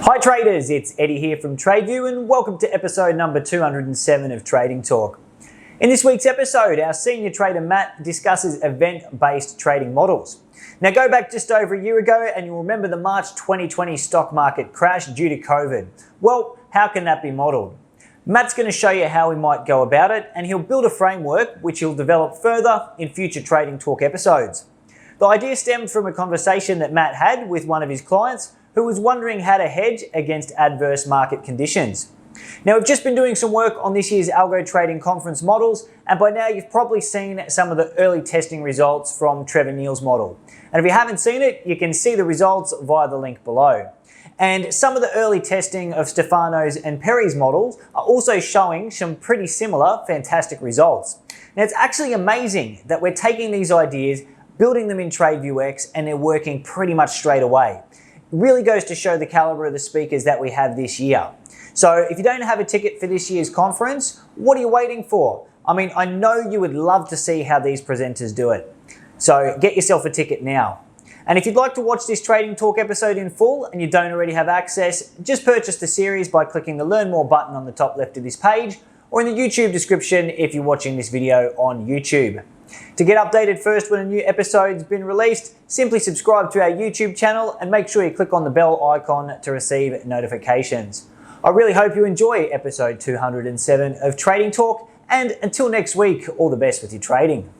Hi traders, it's Eddie here from TradeView and welcome to episode number 207 of Trading Talk. In this week's episode, our senior trader Matt discusses event-based trading models. Now go back just over a year ago and you'll remember the March 2020 stock market crash due to COVID. Well, how can that be modeled? Matt's going to show you how we might go about it and he'll build a framework which he'll develop further in future Trading Talk episodes. The idea stemmed from a conversation that Matt had with one of his clients who was wondering how to hedge against adverse market conditions. Now, we've just been doing some work on this year's Algo trading conference models, and by now you've probably seen some of the early testing results from Trevor Neil's model. And if you haven't seen it, you can see the results via the link below. And some of the early testing of Stefano's and Perry's models are also showing some pretty similar fantastic results. Now, it's actually amazing that we're taking these ideas, building them in TradeView X, and they're working pretty much straight away. Really goes to show the caliber of the speakers that we have this year. So if you don't have a ticket for this year's conference, what are you waiting for? I mean, I know you would love to see how these presenters do it. So get yourself a ticket now. And if you'd like to watch this Trading Talk episode in full and you don't already have access, just purchase the series by clicking the Learn More button on the top left of this page or in the YouTube description if you're watching this video on YouTube. To get updated first when a new episode's been released, simply subscribe to our YouTube channel and make sure you click on the bell icon to receive notifications. I really hope you enjoy episode 207 of Trading Talk, and until next week, all the best with your trading.